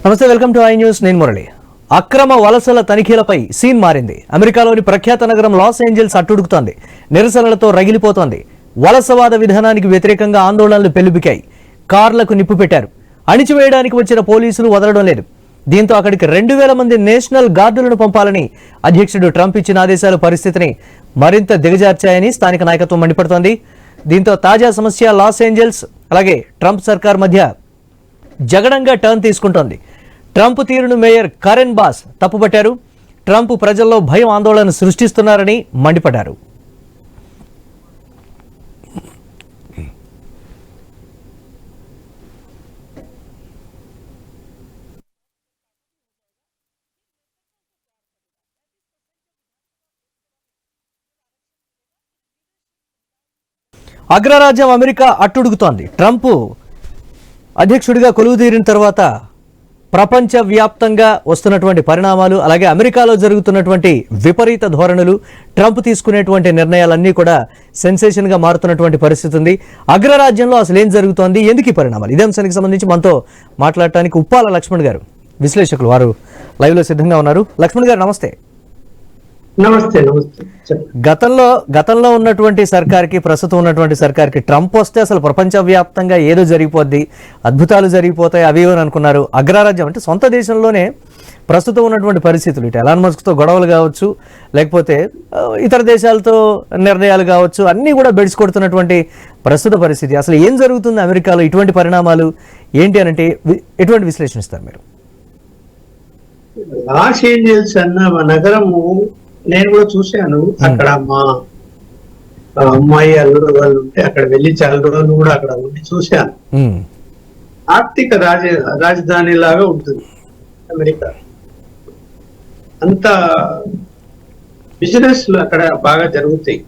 నమస్తే, welcome to I news. నేను మురళి. అక్రమ వలసల తనిఖీలపై సీన్ మారింది. అమెరికాలోని ప్రఖ్యాత నగరం లాస్ ఏంజల్స్ అట్టుడుకుతోంది. నిరసనలతో రగిలిపోతోంది. వలసవాద విధానానికి వ్యతిరేకంగా ఆందోళనలు పెల్లుబికాయి. కార్లకు నిప్పు పెట్టారు. అణిచివేయడానికి వచ్చిన పోలీసులు వదలడం లేదు. దీంతో అక్కడికి 2000 మంది నేషనల్ గార్డులను పంపాలని అధ్యక్షుడు ట్రంప్ ఇచ్చిన ఆదేశాలు పరిస్థితిని మరింత దిగజార్చాయని స్థానిక నాయకత్వం మండిపడుతోంది. దీంతో తాజా సమస్య లాస్ ఏంజల్స్ అలాగే ట్రంప్ సర్కార్ మధ్య జగడంగా టర్న్ తీసుకుంటోంది. ట్రంప్ తీరును మేయర్ కరెన్ బాస్ తప్పుపట్టారు. ట్రంప్ ప్రజల్లో భయం ఆందోళన సృష్టిస్తున్నారని మండిపడ్డారు. అగ్రరాజ్యం అమెరికా అట్టుడుగుతోంది. ట్రంప్ అధ్యక్షుడిగా కొలువుదీరిన తర్వాత ప్రపంచవ్యాప్తంగా వస్తున్నటువంటి పరిణామాలు, అలాగే అమెరికాలో జరుగుతున్నటువంటి విపరీత ధోరణులు, ట్రంప్ తీసుకునేటువంటి నిర్ణయాలన్నీ కూడా సెన్సేషన్గా మారుతున్నటువంటి పరిస్థితి ఉంది. అగ్రరాజ్యంలో అసలు ఏం జరుగుతోంది, ఎందుకు ఈ పరిణామాలు, ఇదే అంశానికి సంబంధించి మనతో మాట్లాడటానికి ఉప్పాల లక్ష్మణ్ గారు, విశ్లేషకులు, వారు లైవ్లో సిద్ధంగా ఉన్నారు. లక్ష్మణ్ గారు నమస్తే. నమస్తే. నమస్తే. గతంలో ఉన్నటువంటి సర్కార్కి, ప్రస్తుతం ఉన్నటువంటి సర్కార్కి ట్రంప్ వస్తే అసలు ప్రపంచవ్యాప్తంగా ఏదో జరిగిపోద్ది, అద్భుతాలు జరిగిపోతాయి, అవి అని అనుకున్నారు. అగ్రరాజ్యం అంటే సొంత దేశంలోనే ప్రస్తుతం ఉన్నటువంటి పరిస్థితులు, ఇటు ఎలాన్ మస్క్తో గొడవలు కావచ్చు, లేకపోతే ఇతర దేశాలతో నిర్ణయాలు కావచ్చు, అన్నీ కూడా బెడిసి కొడుతున్నటువంటి ప్రస్తుత పరిస్థితి. అసలు ఏం జరుగుతుంది అమెరికాలో, ఇటువంటి పరిణామాలు ఏంటి అనంటే ఎటువంటి విశ్లేషణ ఇస్తారు మీరు? లాస్ ఏంజల్స్ అన్న నగరము నేను కూడా చూశాను. అక్కడ మా అమ్మాయి అల్లుడు వాళ్ళు ఉంటే అక్కడ వెళ్ళి చాలా రోజులు కూడా అక్కడ ఉండి చూశాను. ఆర్థిక రాజధాని లాగా ఉంటుంది అమెరికా. అంత బిజినెస్ అక్కడ బాగా జరుగుతాయి.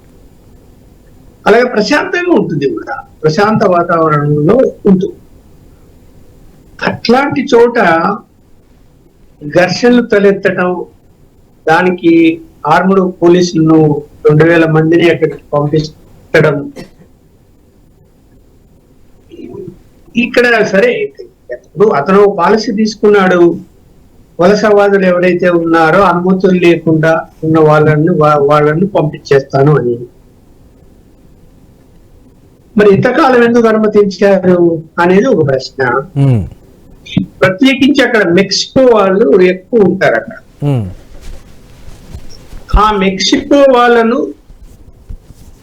అలాగే ప్రశాంతంగా ఉంటుంది కూడా, ప్రశాంత వాతావరణంలో ఉంటుంది. అట్లాంటి చోట ఘర్షణలు తలెత్తడం, దానికి ఆర్ముడు పోలీసులను 2000 మందిని అక్కడికి పంపించడం, ఇక్కడ సరే ఇప్పుడు అతను పాలసీ తీసుకున్నాడు, వలసవాదులు ఎవరైతే ఉన్నారో అనుమతులు లేకుండా ఉన్న వాళ్ళని పంపించేస్తాను అని. మరి ఇంతకాలం ఎందుకు అనుమతించారు అనేది ఒక ప్రశ్న. ప్రత్యేకించి అక్కడ మెక్సికో వాళ్ళు ఎక్కువ ఉంటారు. అక్కడ ఆ మెక్సికో వాళ్ళను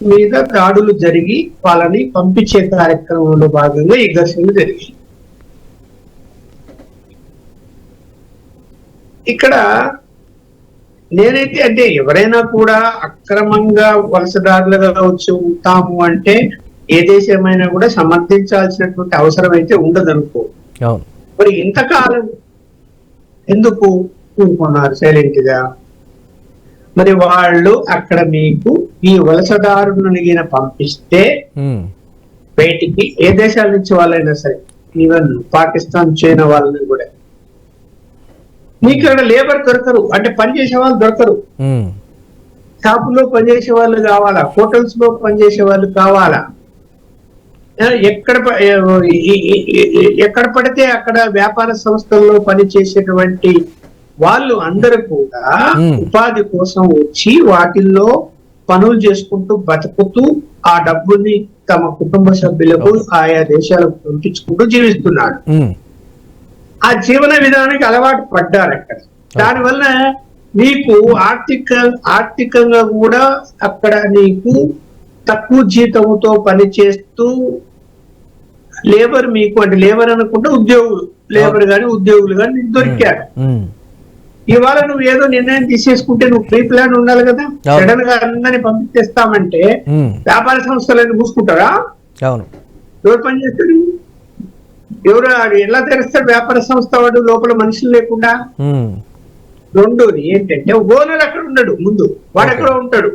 మీద దాడులు జరిగి వాళ్ళని పంపించే కార్యక్రమంలో భాగంగా ఈ ఘర్షణలు జరిగాయి. ఇక్కడ నేనైతే అంటే ఎవరైనా కూడా అక్రమంగా వలసదారులుగా వచ్చి ఉంటాము అంటే ఏ దేశమైనా కూడా సమర్థించాల్సినటువంటి అవసరం అయితే ఉండదనుకో. మరి ఇంతకాలం ఎందుకు ఊరుకున్నారు సైలెంట్ గా? మరి వాళ్ళు అక్కడ మీకు ఈ వలసదారులను పంపిస్తే బయటికి ఏ దేశాల నుంచి వాళ్ళైనా సరే, ఈవెన్ పాకిస్తాన్, చైనా వాళ్ళని కూడా, మీకు ఇక్కడ లేబర్ దొరకరు, అంటే పనిచేసే వాళ్ళు దొరకరు. షాపులో పనిచేసే వాళ్ళు కావాలా, హోటల్స్ లో పనిచేసే వాళ్ళు కావాలా, ఎక్కడ పడితే అక్కడ వ్యాపార సంస్థల్లో పనిచేసేటువంటి వాళ్ళు అందరూ కూడా ఉపాధి కోసం వచ్చి వాటిల్లో పనులు చేసుకుంటూ బతుకుతూ ఆ డబ్బుని తమ కుటుంబ సభ్యులకు ఆయా దేశాలకు పంపించుకుంటూ జీవిస్తున్నారు. ఆ జీవన విధానానికి అలవాటు పడ్డారు అక్కడ. దానివల్ల నీకు ఆర్థికంగా కూడా అక్కడ నీకు తక్కువ జీతంతో పనిచేస్తూ లేబర్, మీకు అంటే లేబర్ అనుకుంటే ఉద్యోగులు, లేబర్ గాని ఉద్యోగులు గాని దొరికారు. ఇవాళ నువ్వు ఏదో నిర్ణయం తీసేసుకుంటే నువ్వు ప్రీ ప్లాన్ ఉండాలి కదా. సడన్ గా అందరినీ పంపించేస్తామంటే వ్యాపార సంస్థలను మూసుకుంటారా? ఎవరు పనిచేస్తాడు? ఎవరు ఎలా తెరుస్తాడు వ్యాపార సంస్థ? వాడు లోపల మనుషులు లేకుండా. రెండోది ఏంటంటే ఓనర్ అక్కడ ఉండడు, ముందు వాడు ఎక్కడ ఉంటాడు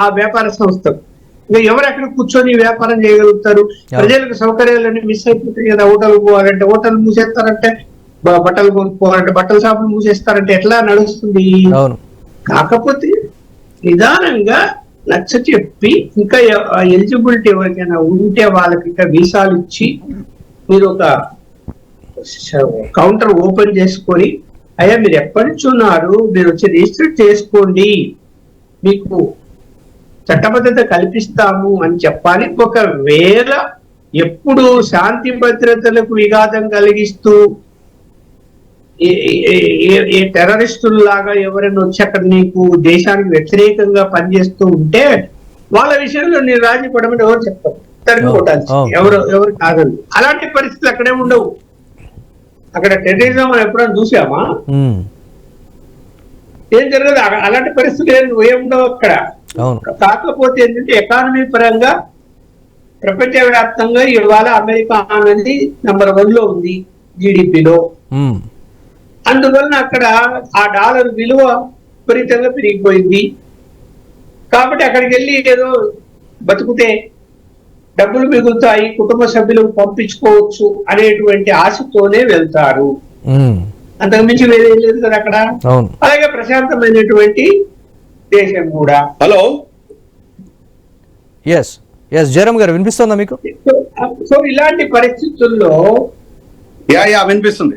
ఆ వ్యాపార సంస్థ. ఇంకా ఎవరు ఎక్కడ కూర్చొని వ్యాపారం చేయగలుగుతారు? ప్రజలకు సౌకర్యాలన్నీ మిస్ అయిపోతాయి కదా. హోటల్ పోవాలంటే హోటల్ మూసేస్తారంటే, బట్టలు కొనుక్కోవాలంటే బట్టల షాపులు మూసేస్తారంటే ఎట్లా నడుస్తుంది? కాకపోతే నిదానంగా నచ్చ చెప్పి ఇంకా ఎలిజిబిలిటీ ఎవరికైనా ఉంటే వాళ్ళకి ఇంకా వీసాలు ఇచ్చి మీరు ఒక కౌంటర్ ఓపెన్ చేసుకొని, అయ్యా మీరు ఎప్పటి నుంచి ఉన్నారు, మీరు వచ్చి రిజిస్టర్ చేసుకోండి, మీకు చట్టబద్ధత కల్పిస్తాము అని చెప్పాలి. ఒకవేళ ఎప్పుడు శాంతి భద్రతలకు విఘాతం కలిగిస్తూ ఏ టెర్రరిస్టుల్లాగా ఎవరైనా వచ్చి అక్కడ నీకు దేశానికి వ్యతిరేకంగా పనిచేస్తూ ఉంటే వాళ్ళ విషయంలో నేను రాజీ పడమని ఎవరు చెప్తారు, తరిమి కొట్టాల్సి ఎవరు కాదండి. అలాంటి పరిస్థితులు అక్కడే ఉండవు. అక్కడ టెర్రరిజం మనం ఎప్పుడైనా చూసామా? ఏం జరగదు. అలాంటి పరిస్థితులు ఏం ఉండవు అక్కడ. కాకపోతే ఏంటంటే ఎకానమీ పరంగా ప్రపంచవ్యాప్తంగా ఇవాళ అమెరికా అనేది నెంబర్ 1 లో ఉంది జీడిపిలో. అందువలన అక్కడ ఆ డాలర్ విలువ విపరీతంగా పెరిగిపోయింది. కాబట్టి అక్కడికి వెళ్ళి ఏదో బతుకుతే డబ్బులు మిగులుతాయి, కుటుంబ సభ్యులకు పంపించుకోవచ్చు అనేటువంటి ఆశతోనే వెళ్తారు. అంతకుమించి వేరే లేదు కదా అక్కడ. అలాగే ప్రశాంతమైనటువంటి దేశం కూడా. హలో, జయరామ్ గారు వినిపిస్తుందా మీకు? సో ఇలాంటి పరిస్థితుల్లో వినిపిస్తుంది.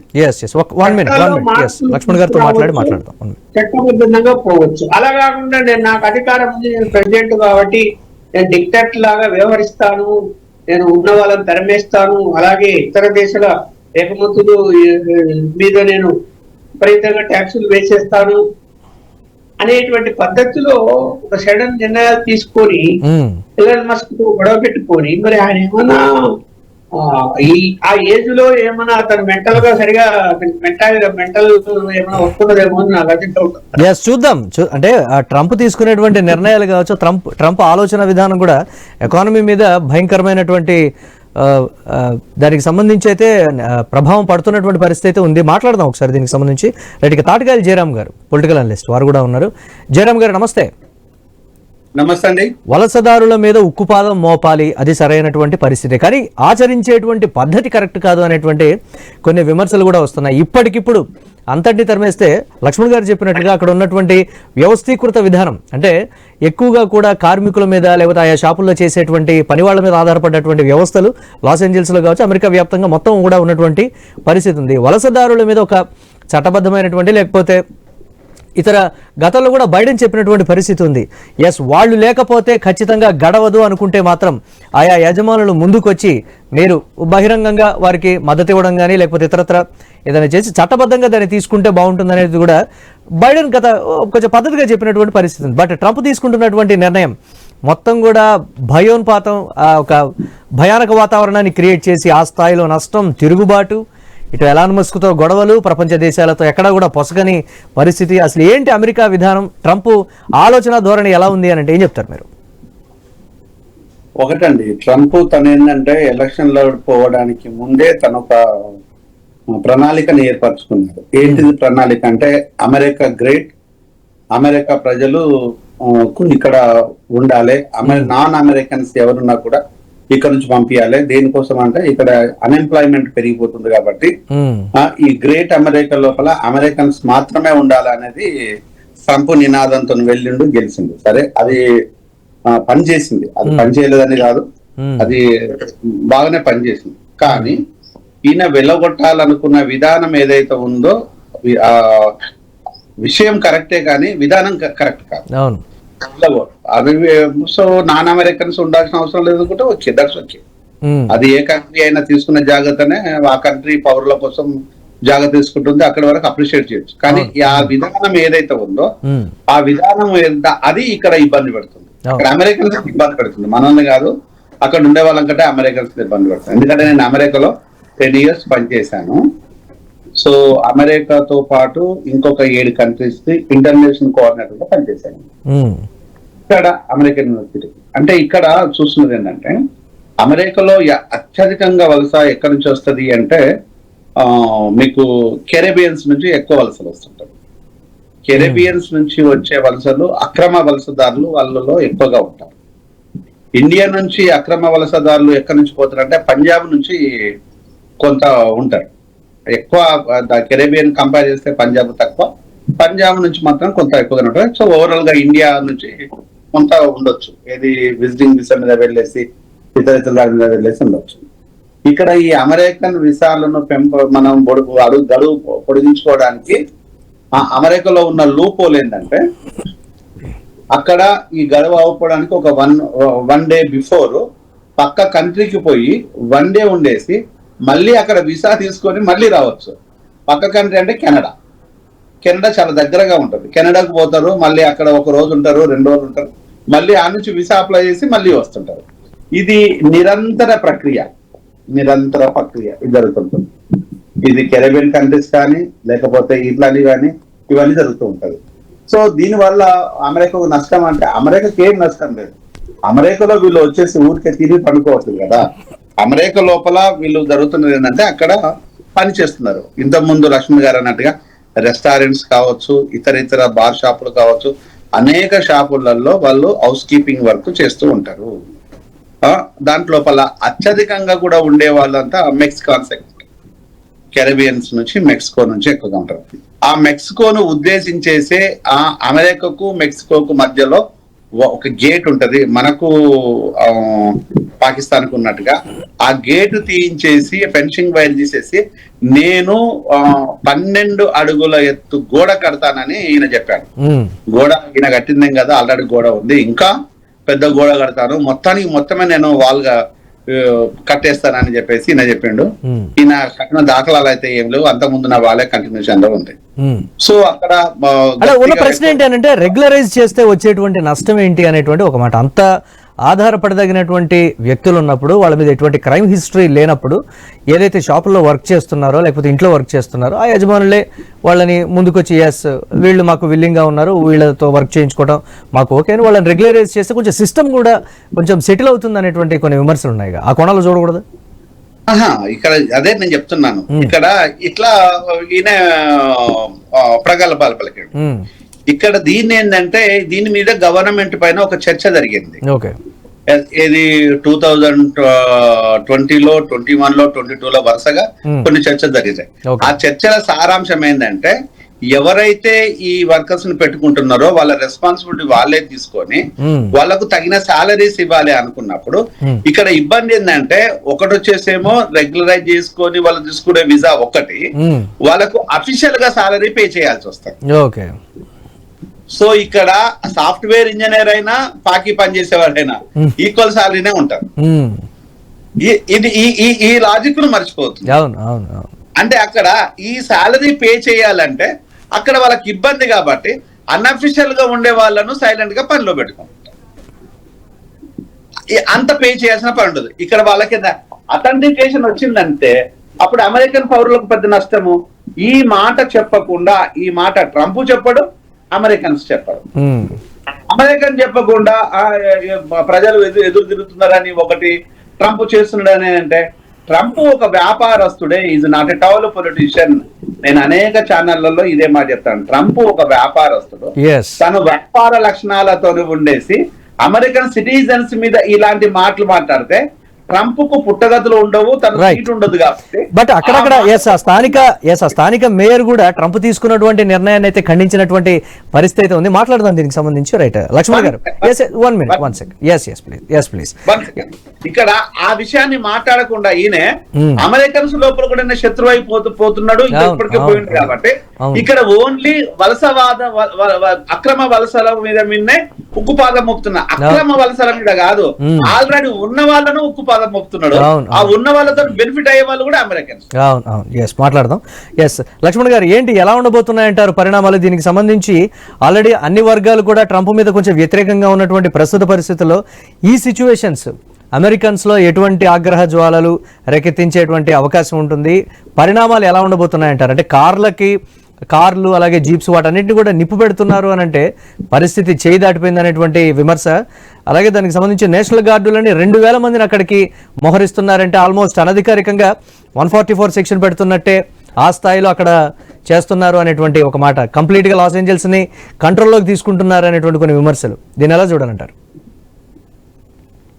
లక్ష్మణ్ గారితో మాట్లాడతాం. చట్టబద్ధంగా పోవచ్చు. అలా కాకుండా నాకు అధికారం ఉంది, నేను ప్రెసిడెంట్ కాబట్టి నేను డిక్టేటర్ లాగా వ్యవహరిస్తాను, నేను ఉన్న వాళ్ళని తరిమేస్తాను, అలాగే ఇతర దేశాల ఎగుమతులు మీద నేను విపరీతంగా ట్యాక్సులు వేసేస్తాను అనేటువంటి పద్ధతిలో ఒక సడన్ నిర్ణయాలు తీసుకొని ఎలాన్ మస్క్ తో గొడవ పెట్టుకొని, మరి ఆయన ఏమన్నా ఆ ఏజ్ లో ఏమన్నా అతను మెంటల్ గా సరిగా మెంటల్ ఏమైనా వస్తున్నదేమో అని నాకు అది డౌట్. చూద్దాం. అంటే ట్రంప్ తీసుకునేటువంటి నిర్ణయాలు కావచ్చు, ట్రంప్ ఆలోచన విధానం కూడా ఎకానమీ మీద భయంకరమైనటువంటి దానికి సంబంధించి అయితే ప్రభావం పడుతున్నటువంటి పరిస్థితి అయితే ఉంది. మాట్లాడదాం ఒకసారి దీనికి సంబంధించి. రైట్గా తాటికాయలు జయరామ్ గారు, పొలిటికల్ అనలిస్ట్, వారు కూడా ఉన్నారు. జయరామ్ గారు నమస్తే. నమస్తే అండి. వలసదారుల మీద ఉక్కుపాదం మోపాలి, అది సరైనటువంటి పరిస్థితి, కానీ ఆచరించేటువంటి పద్ధతి కరెక్ట్ కాదు అనేటువంటి కొన్ని విమర్శలు కూడా వస్తున్నాయి. ఇప్పటికిప్పుడు అంతటిని తరిమేస్తే లక్ష్మణ్ గారు చెప్పినట్లుగా అక్కడ ఉన్నటువంటి వ్యవస్థీకృత విధానం, అంటే ఎక్కువగా కూడా కార్మికుల మీద లేకపోతే ఆయా షాపుల్లో చేసేటువంటి పని వాళ్ళ మీద ఆధారపడ్డటువంటి వ్యవస్థలు లాస్ ఏంజల్స్లో కావచ్చు, అమెరికా వ్యాప్తంగా మొత్తం కూడా ఉన్నటువంటి పరిస్థితి ఉంది. వలసదారుల మీద ఒక చట్టబద్ధమైనటువంటి లేకపోతే ఇతర గతంలో కూడా బైడెన్ చెప్పినటువంటి పరిస్థితి ఉంది. వాళ్ళు లేకపోతే ఖచ్చితంగా గడవదు అనుకుంటే మాత్రం ఆయా యజమానులు ముందుకొచ్చి మీరు బహిరంగంగా వారికి మద్దతు ఇవ్వడం కానీ లేకపోతే ఇతరత్ర ఏదైనా చేసి చట్టబద్ధంగా దాన్ని తీసుకుంటే బాగుంటుంది అనేది కూడా బైడెన్ కొంచెం పద్ధతిగా చెప్పినటువంటి పరిస్థితి ఉంది. బట్ ట్రంప్ తీసుకుంటున్నటువంటి నిర్ణయం మొత్తం కూడా భయోన్పాతం, ఒక భయానక వాతావరణాన్ని క్రియేట్ చేసి ఆ స్థాయిలో నష్టం, తిరుగుబాటు, ఇటు ఎలాన్ మస్క్తో గొడవలు, ప్రపంచ దేశాలతో ఎక్కడా కూడా పొసగని పరిస్థితి. అసలు ఏంటి అమెరికా విధానం, ట్రంప్ ఆలోచన ధోరణి ఎలా ఉంది అని అంటే ఏం చెప్తారు మీరు? ఒకటండి, ట్రంప్ తను ఏంటంటే ఎలక్షన్ లో పోవడానికి ముందే తను ఒక ప్రణాళికను ఏర్పరచుకున్నాడు. ఏంటిది ప్రణాళిక అంటే అమెరికా గ్రేట్, అమెరికా ప్రజలు ఇక్కడ ఉండాలి, నాన్ అమెరికన్స్ ఎవరున్నా కూడా ఇక్కడ నుంచి పంపించాలి. దేనికోసం అంటే ఇక్కడ అన్ఎంప్లాయ్మెంట్ పెరిగిపోతుంది కాబట్టి ఈ గ్రేట్ అమెరికా లోపల అమెరికన్స్ మాత్రమే ఉండాలి అనేది ట్రంప్ నినాదంతో వెళ్ళిండు, గెలిచిండు. సరే, అది పనిచేసింది. అది పనిచేయలేదని కాదు, అది బాగానే పనిచేసింది. కానీ ఈయన వెళ్ళగొట్టాలనుకున్న విధానం ఏదైతే ఉందో విషయం కరెక్టే కానీ విధానం కరెక్ట్ కాదు. సో నాన్ అమెరికన్స్ ఉండాల్సిన అవసరం లేదనుకుంటే ఓకే, దట్స్ ఓకే. అది ఏ కంట్రీ అయినా తీసుకున్న జాగ్రత్తనే ఆ కంట్రీ పౌరుల కోసం జాగ్రత్త తీసుకుంటుంది, అక్కడ వరకు అప్రిషియేట్ చేయొచ్చు. కానీ ఆ విధానం ఏదైతే ఉందో ఆ విధానం అది ఇక్కడ ఇబ్బంది పెడుతుంది. అక్కడ అమెరికన్స్ ఇబ్బంది పెడుతుంది, మనల్ని కాదు, అక్కడ ఉండే వాళ్ళకంటే అమెరికన్స్ ఇబ్బంది పెడుతుంది. ఎందుకంటే నేను అమెరికాలో 10 years పనిచేశాను. సో అమెరికాతో పాటు ఇంకొక 7 countries కి ఇంటర్నేషనల్ కోఆర్డినేటర్ గా పనిచేశాను ఇక్కడ అమెరికన్ యూనివర్సిటీ. అంటే ఇక్కడ చూస్తున్నది ఏంటంటే అమెరికాలో అత్యధికంగా వలస ఎక్కడి నుంచి వస్తుంది అంటే మీకు కెరేబియన్స్ నుంచి ఎక్కువ వలసలు వస్తుంటారు. కెరేబియన్స్ నుంచి వచ్చే వలసలు అక్రమ వలసదారులు వాళ్ళలో ఎక్కువగా ఉంటారు. ఇండియా నుంచి అక్రమ వలసదారులు ఎక్కడి నుంచి పోతారంటే పంజాబ్ నుంచి కొంత ఉంటారు ఎక్కువ. కెరేబియన్ కంపేర్ చేస్తే పంజాబ్ తక్కువ, పంజాబ్ నుంచి మాత్రం కొంత ఎక్కువగా ఉంటారు. సో ఓవరాల్ గా ఇండియా నుంచి కొంత ఉండొచ్చు, ఏది విజిటింగ్ వీసా మీద వెళ్ళేసి ఇతర దాని మీద వెళ్ళేసి ఉండొచ్చు. ఇక్కడ ఈ అమెరికన్ వీసాలను మనం గడువు పొడిగించుకోవడానికి అమెరికాలో ఉన్న లూపోల్ ఏంటంటే, అక్కడ ఈ గడువు అవ్వడానికి ఒక వన్ డే బిఫోర్ పక్క కంట్రీకి పోయి 1 డే ఉండేసి మళ్ళీ అక్కడ వీసా తీసుకొని మళ్ళీ రావచ్చు. పక్క కంట్రీ అంటే కెనడా చాలా దగ్గరగా ఉంటుంది. కెనడాకు పోతారు, మళ్ళీ అక్కడ 1 రోజు ఉంటారు, 2 రోజులు ఉంటారు, మళ్ళీ ఆ నుంచి వీసా అప్లై చేసి మళ్ళీ వస్తుంటారు. ఇది నిరంతర ప్రక్రియ ఇది జరుగుతుంటుంది. ఇది కెరబియన్ కంట్రీస్ కానీ లేకపోతే ఇట్లాంటి కానీ ఇవన్నీ జరుగుతూ ఉంటది. సో దీని వల్ల అమెరికాకు నష్టం అంటే, అమెరికాకి ఏం నష్టం లేదు. అమెరికాలో వీళ్ళు వచ్చేసి ఊరికే తిరిగి పడుకోవట్లేదు కదా. అమెరికా లోపల వీళ్ళు జరుగుతున్నది ఏంటంటే, అక్కడ పని చేస్తున్నారు. ఇంతకు ముందు లక్ష్మణ్ గారు అన్నట్టుగా రెస్టారెంట్స్ కావచ్చు, ఇతర బార్ షాపులు కావచ్చు, అనేక షాపులలో వాళ్ళు హౌస్ కీపింగ్ వర్క్ చేస్తూ ఉంటారు. దాంట్లోపల అత్యధికంగా కూడా ఉండే వాళ్ళంతా మెక్సికాన్ సెక్టర్, కెరబియన్స్ నుంచి మెక్సికో నుంచి ఎక్కువగా ఉంటారు. ఆ మెక్సికోను ఉద్దేశించేసే ఆ అమెరికాకు మెక్సికోకు మధ్యలో ఒక గేట్ ఉంటది, మనకు పాకిస్తాన్ కు ఉన్నట్టుగా. ఆ గేటు తీయించేసి ఫెన్సింగ్ వైర్ తీసేసి నేను 12 అడుగుల ఎత్తు గోడ కడతానని ఈయన చెప్పాడు. గోడ ఈయన కట్టిందేం కదా, ఆల్రెడీ గోడ ఉంది, ఇంకా పెద్ద గోడ కడతాను, మొత్తమే నేను వాల్గా కట్టేస్తానని చెప్పేసి ఈయన చెప్పిండు. ఈయన కట్టిన దాఖలాలు అయితే ఏం లేవు, అంతకుముందు నా వాళ్ళే కంటిన్యూషన్ లో ఉంది. సో అక్కడ ఉన్న ప్రశ్న ఏంటి అంటే, రెగ్యులరైజ్ చేస్తే వచ్చేటువంటి నష్టం ఏంటి అనేటువంటి ఒక మాట. అంత ఆధారపడదగినటువంటి వ్యక్తులు ఉన్నప్పుడు, వాళ్ళ మీద ఎటువంటి క్రైమ్ హిస్టరీ లేనప్పుడు, ఏదైతే షాపుల్లో వర్క్ చేస్తున్నారో లేకపోతే ఇంట్లో వర్క్ చేస్తున్నారో ఆ యజమానులే వాళ్ళని ముందుకొచ్చి ఎస్ వీళ్ళు మాకు విల్లింగ్గా ఉన్నారు, వీళ్ళతో వర్క్ చేయించుకోవడం మాకు ఓకే అని వాళ్ళని రెగ్యులరైజ్ చేస్తే కొంచెం సిస్టమ్ కూడా కొంచెం సెటిల్ అవుతుంది అనేటువంటి కొన్ని విమర్శలు ఉన్నాయి. ఆ కోణాలు చూడకూడదు. ఇక్కడ అదే నేను చెప్తున్నాను. ఇక్కడ ఇట్లా ఈయన ప్రగల్భాలు పలికాడు. ఇక్కడ దీన్ని ఏంటంటే, దీని మీద గవర్నమెంట్ పైన ఒక చర్చ జరిగింది. ఇది 2020లో, 21లో, 22లో వరుసగా కొన్ని చర్చలు జరిగాయి. ఆ చర్చల సారాంశం ఏంటంటే, ఎవరైతే ఈ వర్కర్స్ ని పెట్టుకుంటున్నారో వాళ్ళ రెస్పాన్సిబిలిటీ వాళ్ళే తీసుకొని వాళ్ళకు తగిన సాలరీస్ ఇవ్వాలి అనుకున్నప్పుడు, ఇక్కడ ఇబ్బంది ఏంటంటే, ఒకటి వచ్చేసేమో రెగ్యులరైజ్ చేసుకొని వాళ్ళు తీసుకునే వీసా ఒకటి, వాళ్ళకు అఫీషియల్ గా సాలరీ పే చేయాల్సి వస్తుంది. సో ఇక్కడ సాఫ్ట్వేర్ ఇంజనీర్ అయినా పాకి పనిచేసేవాడైనా ఈక్వల్ సాలరీనే ఉంటారు. ఇది ఈ లాజిక్ ను మర్చిపోతుంది. అంటే అక్కడ ఈ సాలరీ పే చేయాలంటే అక్కడ వాళ్ళకి ఇబ్బంది కాబట్టి అన్అఫిషియల్ గా ఉండే వాళ్ళను సైలెంట్ గా పనిలో పెట్టుకుంటారు. అంత పే చేయాల్సిన పని ఉండదు. ఇక్కడ వాళ్ళకి అథెంటికేషన్ వచ్చిందంటే అప్పుడు అమెరికన్ పౌరులకు పెద్ద నష్టము. ఈ మాట చెప్పకుండా, ఈ మాట ట్రంప్ చెప్పడు, అమెరికన్స్ చెప్పరు. అమెరికన్ చెప్పకుండా ప్రజలు ఎదురు తిరుగుతున్నారని ఒకటి ట్రంప్ చేస్తున్నాడని అంటే, ట్రంప్ ఒక వ్యాపారస్తుడే, is not at all politician. నేను అనేక ఛానళ్లలో ఇదే మాట చెప్తాను. ట్రంప్ ఒక వ్యాపారస్తుడు, తను వ్యాపార లక్షణాలతో ఉండేసి అమెరికన్ సిటిజన్స్ మీద ఇలాంటి మాటలు మాట్లాడితే ట్రంప్ కు పుట్టగతులు ఉండవు, తన సీట్ ఉండదు కాబట్టి. బట్ అక్కడక్కడ స్థానిక మేయర్ కూడా ట్రంప్ తీసుకున్నటువంటి నిర్ణయాన్ని అయితే ఖండించినటువంటి పరిస్థితి ఉంది. మాట్లాడదాం దీనికి సంబంధించి. రైట్ లక్ష్మణ్ గారు, 1 minute 1 second. ప్లీజ్. ఇక్కడ ఆ విషయాన్ని మాట్లాడకుండా ఈయన అమెరికన్స్ లోపల కూడా శత్రువు అయిపోతున్నాడు, ఇప్పటికే పోయింది కాబట్టి ఇక్కడ ఓన్లీ అక్రమ వలసల మీదనే ఉక్కుపాదం మోపుతున్నా. అక్రమ వలసల మీద కాదు, ఆల్రెడీ ఉన్న వాళ్ళను ఉక్కుపాదం మోపుతున్నాడు. ఆ ఉన్న వాళ్ళతో బెనిఫిట్ అయ్యే వాళ్ళు కూడా అమెరికన్స్. మాట్లాడదాం. లక్ష్మణ్ గారు, ఏంటి ఎలా ఉండబోతున్నాయంటారు పరిణామాలు? దీనికి సంబంధించి ఆల్రెడీ అన్ని వర్గాలు కూడా ట్రంప్ మీద కొంచెం వ్యతిరేకంగా ఉన్నటువంటి ప్రస్తుత పరిస్థితుల్లో ఈ సిచ్యువేషన్స్ అమెరికన్స్ లో ఎటువంటి ఆగ్రహ జ్వాలలు రేకెత్తించేటువంటి అవకాశం ఉంటుంది? పరిణామాలు ఎలా ఉండబోతున్నాయంటారు? అంటే కార్లు అలాగే జీప్స్ వాటన్నిటిని కూడా నిప్పు పెడుతున్నారు అని అంటే పరిస్థితి చేయి దాటిపోయింది అనేటువంటి విమర్శ. అలాగే దానికి సంబంధించి నేషనల్ గార్డులని 2000 మందిని అక్కడికి మోహరిస్తున్నారంటే ఆల్మోస్ట్ అనధికారికంగా 144 సెక్షన్ పెడుతున్నట్టే ఆ స్థాయిలో అక్కడ చేస్తున్నారు అనేటువంటి ఒక మాట. కంప్లీట్ గా లాస్ ఏంజల్స్ ని కంట్రోల్లోకి తీసుకుంటున్నారు అనేటువంటి కొన్ని విమర్శలు. దీన్ని ఎలా చూడాలంటారు?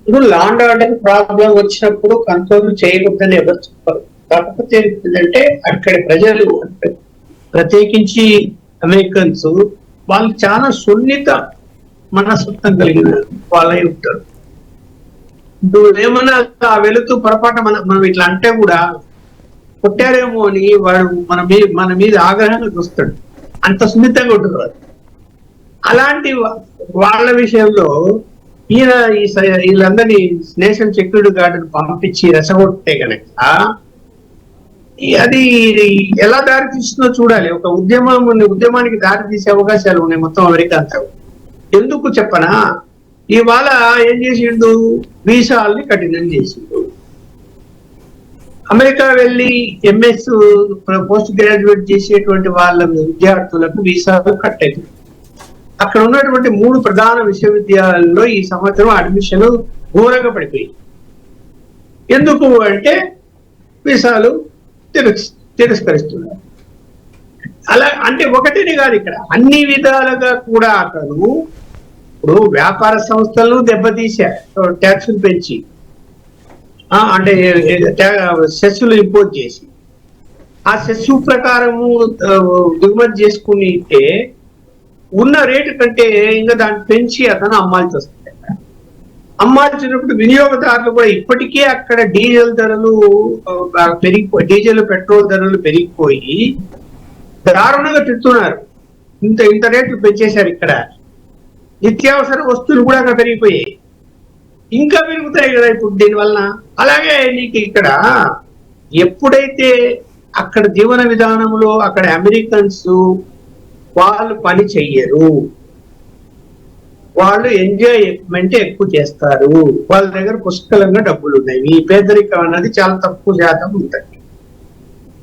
ఇప్పుడు లా అండ్ ఆర్డర్ ప్రాబ్లం వచ్చినప్పుడు కంట్రోల్ చేయకూడదని ఎవరు చెప్పారు. కాకపోతే ఏంటంటే అక్కడి ప్రజలు, ప్రత్యేకించి అమెరికన్స్, వాళ్ళు చాలా సున్నిత మనస్తత్వం కలిగిన వాళ్ళై ఉంటారు. నువ్వేమన్నా వెళుతూ పొరపాటు మనం ఇట్లా అంటే కూడా కొట్టారేమో అని వాడు మన మీద ఆగ్రహంగా చూస్తాడు. అంత సున్నితంగా ఉంటుంది వాడు. అలాంటి వాళ్ళ విషయంలో వీళ్ళందరినీ నేషనల్ సెక్యూరిటీ గార్డును పంపించి రెచ్చగొట్టే కనుక అది ఎలా దారి తీస్తుందో చూడాలి. ఒక ఉద్యమానికి దారి తీసే అవకాశాలు ఉన్నాయి మొత్తం అమెరికా అంతా. ఎందుకు చెప్పనా, ఇవాళ ఏం చేసిండు, వీసాల్ని కఠినం చేసిండు. అమెరికా వెళ్ళి ఎంఎస్ పోస్ట్ గ్రాడ్యుయేట్ చేసేటువంటి వాళ్ళ విద్యార్థులకు వీసాలు కట్టేది. అక్కడ ఉన్నటువంటి 3 ప్రధాన విశ్వవిద్యాలయాల్లో ఈ సంవత్సరం అడ్మిషన్ ఘోరంగా పడిపోయి. ఎందుకు అంటే వీసాలు తిరస్కరిస్తున్నారు. అలా అంటే ఒకటిని కాదు, ఇక్కడ అన్ని విధాలుగా కూడా అతను ఇప్పుడు వ్యాపార సంస్థలను దెబ్బతీశారు ట్యాక్సులు పెంచి, అంటే సెస్సులు ఇంపోజ్ చేసి, ఆ సెస్సు ప్రకారము దిగుమతి చేసుకుంటే ఉన్న రేటు కంటే ఇంకా దాన్ని పెంచి అతను అమ్మాల్సి వస్తుంది. అమ్మాల్సినప్పుడు వినియోగదారులు కూడా ఇప్పటికే అక్కడ డీజిల్ ధరలు డీజిల్ పెట్రోల్ ధరలు పెరిగిపోయి దారుణంగా తిడుతున్నారు. ఇంత రేట్లు పెంచేశారు. ఇక్కడ నిత్యావసర వస్తువులు కూడా అక్కడ పెరిగిపోయాయి, ఇంకా పెరుగుతాయి కదా ఇప్పుడు దీనివల్ల. అలాగే నీకు ఇక్కడ ఎప్పుడైతే అక్కడ జీవన విధానంలో అక్కడ అమెరికన్స్ వాళ్ళు పని చెయ్యరు, వాళ్ళు ఎంజాయ్మెంట్ ఎక్కువ చేస్తారు, వాళ్ళ దగ్గర పుష్కలంగా డబ్బులు ఉన్నాయి. ఈ పేదరికం అన్నది చాలా తక్కువ శాతం ఉంటుంది.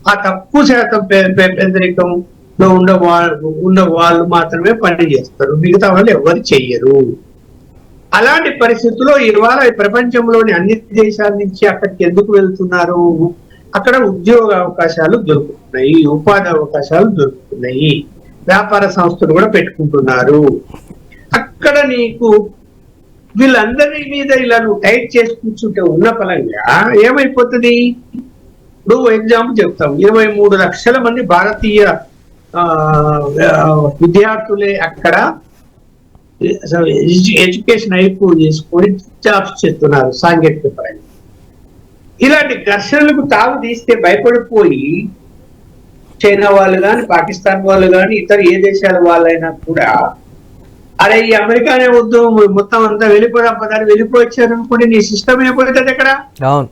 ఆ తక్కువ శాతం పేదరికంలో ఉన్న వాళ్ళు మాత్రమే పని చేస్తారు, మిగతా వాళ్ళు ఎవరు చెయ్యరు. అలాంటి పరిస్థితుల్లో ఇవాళ ప్రపంచంలోని అన్ని దేశాల నుంచి అక్కడికి ఎందుకు వెళ్తున్నారు, అక్కడ ఉద్యోగ అవకాశాలు దొరుకుతున్నాయి, ఉపాధి అవకాశాలు దొరుకుతున్నాయి, వ్యాపార సంస్థలు కూడా పెట్టుకుంటున్నారు. అక్కడ నీకు వీళ్ళందరి మీద ఇలా నువ్వు టైట్ చేసి కూర్చుంటే ఉన్న ఫలంగా ఏమైపోతుంది. ఇప్పుడు ఎగ్జాంపుల్ చెప్తాం, 23 లక్షల మంది భారతీయ విద్యార్థులే అక్కడ ఎడ్యుకేషన్ అయిపోయి చేసుకొని జాబ్స్ చేస్తున్నారు సాంకేతిక పరంగా. ఇలాంటి ఘర్షణలకు తావు తీస్తే భయపడిపోయి చైనా వాళ్ళు కానీ, పాకిస్తాన్ వాళ్ళు కానీ, ఇతర ఏ దేశాల వాళ్ళైనా కూడా అరే ఈ అమెరికానే వద్దు, మొత్తం అంతా వెళ్ళిపోదాం పదాన్ని వెళ్ళిపోవచ్చారు అనుకోండి, నీ సిస్టమ్ ఏమైపోతుంది. అక్కడ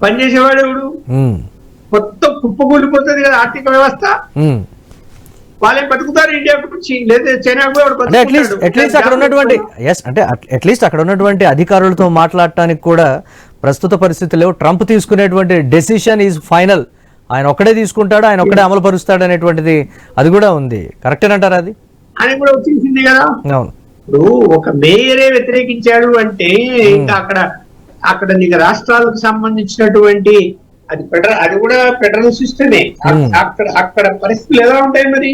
పనిచేసేవాడు ఎవడు, మొత్తం కుప్పకూలిపోతుంది కదా ఆర్థిక వ్యవస్థ. వాళ్ళే బతుకుతారు ఇండియాకు వచ్చి, లేదా చైనా అట్లీస్ట్ అక్కడ ఉన్నటువంటి అధికారులతో మాట్లాడటానికి కూడా ప్రస్తుత పరిస్థితుల్లో ట్రంప్ తీసుకునేటువంటి డెసిషన్ ఈజ్ ఫైనల్, ఆయన ఒక్కడే తీసుకుంటాడు, ఆయన ఒక్కడే అమలు పరుస్తాడు అనేటువంటిది అది కూడా ఉంది. కరెక్టేనంటారా? అది ఆయన కూడా వచ్చేసింది కదా. అవును, ఇప్పుడు ఒక మేయరే వ్యతిరేకించాడు అంటే ఇంకా అక్కడ నీకు రాష్ట్రాలకు సంబంధించినటువంటి అది కూడా ఫెడరల్ సిస్టమే. అక్కడ పరిస్థితులు ఎలా ఉంటాయి మరి?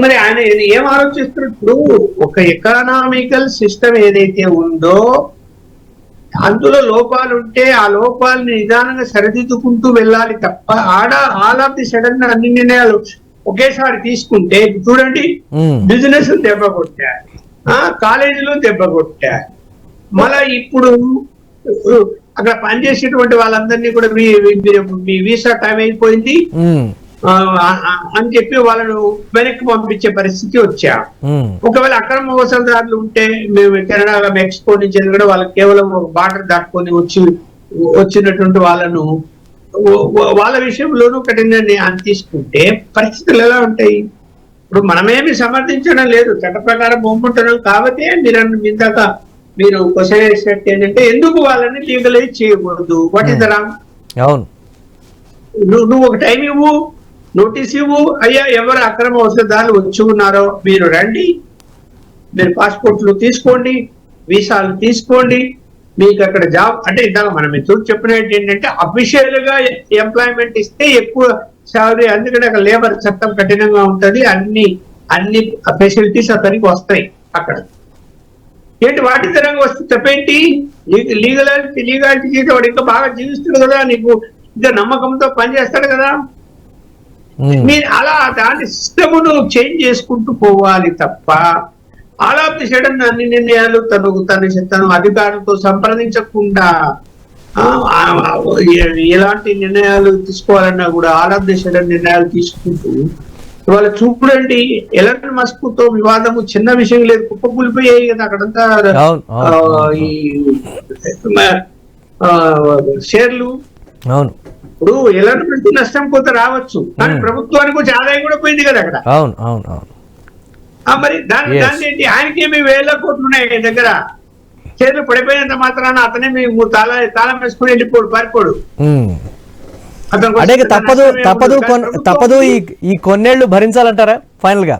మరి ఆయన ఏం ఆలోచిస్తున్నారు? ఇప్పుడు ఒక ఎకనామికల్ సిస్టమ్ ఏదైతే ఉందో అందులో లోపాలు ఉంటే ఆ లోపాలని నిదానంగా సరిదిద్దుకుంటూ వెళ్ళాలి తప్ప ఆల్ ఆఫ్ ది సడన్ అన్ని నిర్ణయాలు ఒకేసారి తీసుకుంటే చూడండి, బిజినెస్ దెబ్బ కొట్టారు, కాలేజీలో దెబ్బ కొట్టారు, మళ్ళా ఇప్పుడు అక్కడ పనిచేసేటువంటి వాళ్ళందరినీ కూడా మీ వీసా టైం అయిపోయింది అని చెప్పి వాళ్ళను వెనక్కి పంపించే పరిస్థితి వచ్చా. ఒకవేళ అక్రమ వసతిదారులు ఉంటే మేము కెనడా, మెక్సికో నుంచి కూడా వాళ్ళకి కేవలం బార్డర్ దాటుకొని వచ్చినటువంటి వాళ్ళను వాళ్ళ విషయంలోనూ కఠినంగా తీసుకుంటే పరిస్థితులు ఎలా ఉంటాయి? ఇప్పుడు మనమేమి సమర్థించడం లేదు, చట్ట ప్రకారం బొమ్మంటున్నాం కాబట్టి మీరు క్వశ్చన్ వేసినట్టు ఏంటంటే ఎందుకు వాళ్ళని లీగలైజ్ చేయకూడదు? What is the wrong? నువ్వు ఒక టైం ఇవ్వు, నోటీస్ ఇవ్వు, అయ్యా ఎవరు అక్రమ వసతిదారులు వచ్చి ఉన్నారో మీరు రండి, మీరు పాస్పోర్ట్లు తీసుకోండి, వీసాలు తీసుకోండి, మీకు అక్కడ జాబ్ అంటే ఇందాక మనం ఎదురు చెప్పినట్టు ఏంటంటే అఫీషియల్ గా ఎంప్లాయ్మెంట్ ఇస్తే ఎక్కువ శాలరీ, అందుకని అక్కడ లేబర్ చట్టం కఠినంగా ఉంటుంది, అన్ని ఫెసిలిటీస్ అతనికి వస్తాయి. అక్కడ ఏంటి వాటి తరంగా వస్తే తప్పేంటి? లీగాలిటీ చేసి వాడు ఇంకా బాగా జీవిస్తాడు కదా, నీకు ఇంకా నమ్మకంతో పనిచేస్తాడు కదా. మీరు అలా దాని సిస్టమును చేంజ్ చేసుకుంటూ పోవాలి తప్ప ఆల్ ఆఫ్ ది సడన్ అన్ని నిర్ణయాలు తను అధికారులతో సంప్రదించకుండా ఎలాంటి నిర్ణయాలు తీసుకోవాలన్నా కూడా ఆల్ ఆఫ్ ది సడన్ నిర్ణయాలు తీసుకుంటూ ఇవాళ చూడండి, ఎలన్ మస్క్ తో వివాదము చిన్న విషయం లేదు, కుప్పకూలిపోయాయి కదా అక్కడంతా. ఈ షేర్లు అవును, ఇప్పుడు ఎలన్ మస్క్ నష్టం కొంత రావచ్చు, కానీ ప్రభుత్వానికి వచ్చి ఆదాయం కూడా పోయింది కదా అక్కడ. అవును అవును అవును. మరి దాన్ని ఏంటి, ఆయనకి ఏమి 1000 కోట్లు ఉన్నాయి ఆయన దగ్గర, షేర్లు పడిపోయినంత మాత్రాన అతనే మేము తాళం వేసుకుని వెళ్ళిపోడు, పారిపోడు. అంటే తప్పదు ఈ కొన్నేళ్లు భరించాలంటారా ఫైనల్ గా?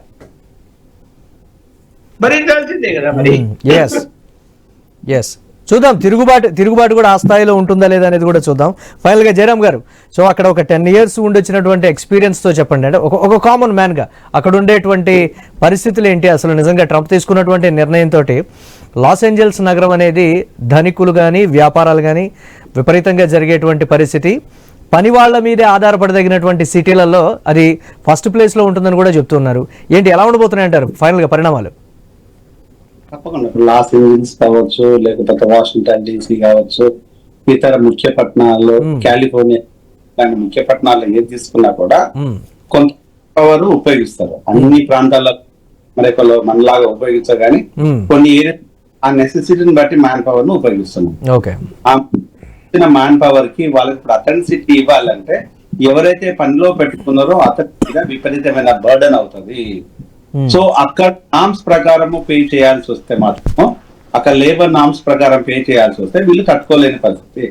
భరించాల్సిందే కదా మరి. ఎస్ చూద్దాం, తిరుగుబాటు కూడా ఆ స్థాయిలో ఉంటుందా లేదా అనేది కూడా చూద్దాం. ఫైనల్ గా జయరామ్ గారు, సో అక్కడ ఒక 10 years ఉండొచ్చినటువంటి ఎక్స్పీరియన్స్ తో చెప్పండి, అంటే ఒక కామన్ మ్యాన్ గా అక్కడ ఉండేటువంటి పరిస్థితులు ఏంటి అసలు? నిజంగా ట్రంప్ తీసుకున్నటువంటి నిర్ణయంతో లాస్ ఏంజల్స్ నగరం అనేది ధనికులు కానీ వ్యాపారాలు కానీ విపరీతంగా జరిగేటువంటి పరిస్థితి, పని వాళ్ళ మీదే ఆధారపడదగినటువంటి సిటీలలో అది ఫస్ట్ ప్లేస్లో ఉంటుందని కూడా చెప్తున్నారు. ఏంటి, ఎలా ఉండబోతున్నాయి అంటారు ఫైనల్గా పరిణామాలు? తప్పకుండా లాస్ ఏంజల్స్ కావచ్చు, లేకపోతే వాషింగ్టన్ DC కావచ్చు, ఇతర ముఖ్య పట్టణాల్లో కాలిఫోర్నియా లాంటి ముఖ్య పట్టణాల్లో ఏది తీసుకున్నా కూడా కొంత పవర్ ఉపయోగిస్తారు. అన్ని ప్రాంతాల్లో మనలాగా ఉపయోగించారు, కానీ కొన్ని ఏరియా ఆ నెసెసిటీని బట్టి మ్యాన్ పవర్ ను ఉపయోగిస్తున్నాం. ఓకే, మ్యాన్ పవర్ కి వాళ్ళకి ఇప్పుడు అథెంటిసిటీ ఇవ్వాలంటే ఎవరైతే పనిలో పెట్టుకున్నారో అతని మీద విపరీతమైన బర్డెన్ అవుతుంది. సో అక్కడ నామ్స్ ప్రకారము పే చేయాల్సి వస్తే మాత్రం, అక్కడ లేబర్ నామ్స్ ప్రకారం పే చేయాల్సి వస్తే వీళ్ళు తట్టుకోలేని పరిస్థితి.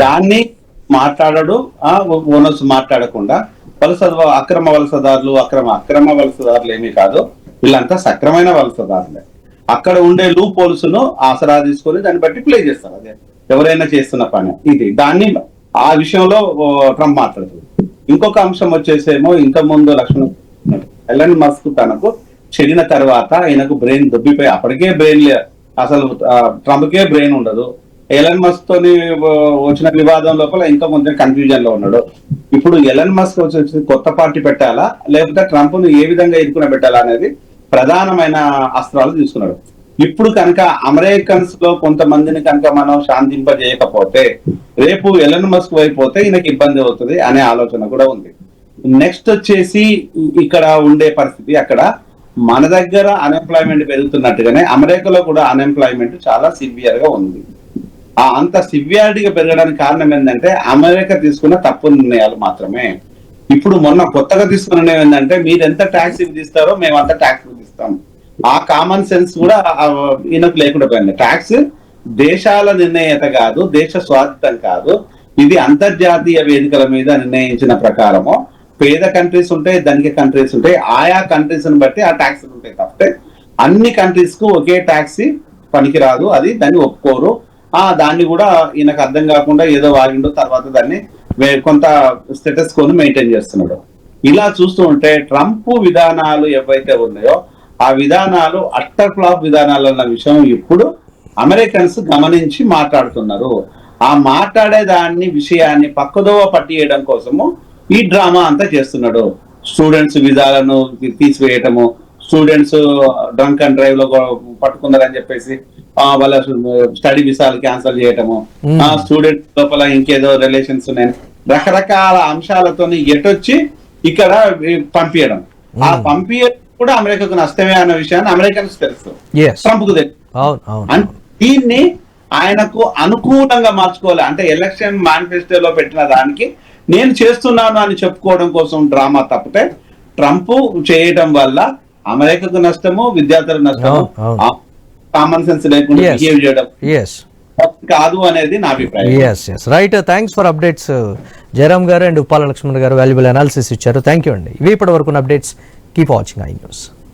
దాన్ని మాట్లాడడు, ఓనర్స్ మాట్లాడకుండా అక్రమ వలసదారులు ఏమీ కాదు, వీళ్ళంతా సక్రమైన వలసదారులే. అక్కడ ఉండే లూప్ హోల్స్ ను ఆసరా తీసుకొని దాన్ని బట్టి ప్లే చేస్తారు. అదే ఎవరైనా చేస్తున్న పని ఇది. దాన్ని ఆ విషయంలో ట్రంప్ మాట్లాడుతుంది. ఇంకొక అంశం వచ్చేసేమో, ఇంత ముందు లక్ష్మణ్ ఎలన్ మస్క్ తనకు చెడిన తర్వాత ఆయనకు బ్రెయిన్ దొబ్బిపోయి, అప్పటికే బ్రెయిన్ అసలు ట్రంప్కే బ్రెయిన్ ఉండదు. ఎలన్ మస్క్ తోని వచ్చిన వివాదం లోపల ఇంకా ముందు కన్ఫ్యూజన్ లో ఉన్నాడు. ఇప్పుడు ఎలన్ మస్క్ వచ్చి కొత్త పార్టీ పెట్టాలా లేకపోతే ట్రంప్ ను ఏ విధంగా ఇరుకున పెట్టాలా అనేది ప్రధానమైన అస్త్రాలు తీసుకున్నాడు. ఇప్పుడు కనుక అమెరికన్స్ లో కొంతమందిని కనుక మనం శాంతింపజేయకపోతే రేపు ఎలన్ మస్క్ వైపోతే ఈయనకి ఇబ్బంది అవుతుంది అనే ఆలోచన కూడా ఉంది. నెక్స్ట్ వచ్చేసి ఇక్కడ ఉండే పరిస్థితి, అక్కడ మన దగ్గర అన్ఎంప్లాయ్మెంట్ పెరుగుతున్నట్టుగానే అమెరికాలో కూడా అన్ఎంప్లాయ్మెంట్ చాలా సివియర్ గా ఉంది. అంత సివియారిటీగా పెరగడానికి కారణం ఏంటంటే అమెరికా తీసుకున్న తప్పు నిర్ణయాలు మాత్రమే. ఇప్పుడు మొన్న కొత్తగా తీసుకున్న నిర్ణయం ఏంటంటే, మీరు ఎంత ట్యాక్స్ విధిస్తారో మేము అంత ట్యాక్స్ విధిస్తాం. ఆ కామన్ సెన్స్ కూడా ఈయనకు లేకుండా పోయింది. ట్యాక్స్ దేశాల నిర్ణయత కాదు, దేశ స్వాధితం కాదు, ఇది అంతర్జాతీయ వేదికల మీద నిర్ణయించిన ప్రకారము. పేద కంట్రీస్ ఉంటాయి, ధనిక కంట్రీస్ ఉంటాయి, ఆయా కంట్రీస్ ని బట్టి ఆ ట్యాక్స్ ఉంటాయి తప్పితే అన్ని కంట్రీస్ కు ఒకే ట్యాక్స్ పనికిరాదు, అది దాన్ని ఒప్పుకోరు. దాన్ని కూడా ఈయనకు అర్థం కాకుండా ఏదో వాగిండో తర్వాత దాన్ని కొంత స్టేటస్ కోను మెయింటైన్ చేస్తున్నాడు. ఇలా చూస్తూ ఉంటే ట్రంప్ విధానాలు ఏవైతే ఉన్నాయో ఆ విధానాలు అట్టర్ ఫ్లాప్ విధానాలు అన్న విషయం ఇప్పుడు అమెరికన్స్ గమనించి మాట్లాడుతున్నారు. ఆ మాట్లాడే విషయాన్ని పక్కదోవ పట్టియడం కోసము ఈ డ్రామా అంతా చేస్తున్నాడు. స్టూడెంట్స్ విధాలను తీసివేయటము, స్టూడెంట్స్ డ్రంక్ అండ్ డ్రైవ్ లో పట్టుకున్నారని చెప్పేసి వాళ్ళ స్టడీ వీసాలు క్యాన్సిల్ చేయటము, స్టూడెంట్ లోపల ఇంకేదో రిలేషన్స్ ఉన్నాయి, రకరకాల అంశాలతో ఎటొచ్చి ఇక్కడ పంపించడం. ఆ పంపించడం కూడా అమెరికాకు నష్టమే అన్న విషయాన్ని అమెరికన్స్ తెలుసు, ట్రంప్ కు తెలుసు. దీన్ని ఆయనకు అనుకూలంగా మార్చుకోవాలి అంటే ఎలక్షన్ మేనిఫెస్టోలో పెట్టిన దానికి నేను చేస్తున్నాను అని చెప్పుకోవడం కోసం డ్రామా తప్పితే ట్రంప్ చేయడం వల్ల అమెరికాకు నష్టము, విద్యార్థులకు నష్టము, కామన్ సెన్స్ లేకుండా బిహేవ్ చేయడం కాదు అనేది నా అభిప్రాయం. Right, thanks for updates Jayaram గారు అండ్ ఉప్పాల లక్ష్మణ్ గారు వాల్యుబుల్ అనాలిసిస్ ఇచ్చారు. థ్యాంక్ యూ అండి. ఇవి ఇప్పటి వరకు updates. Keep watching I news.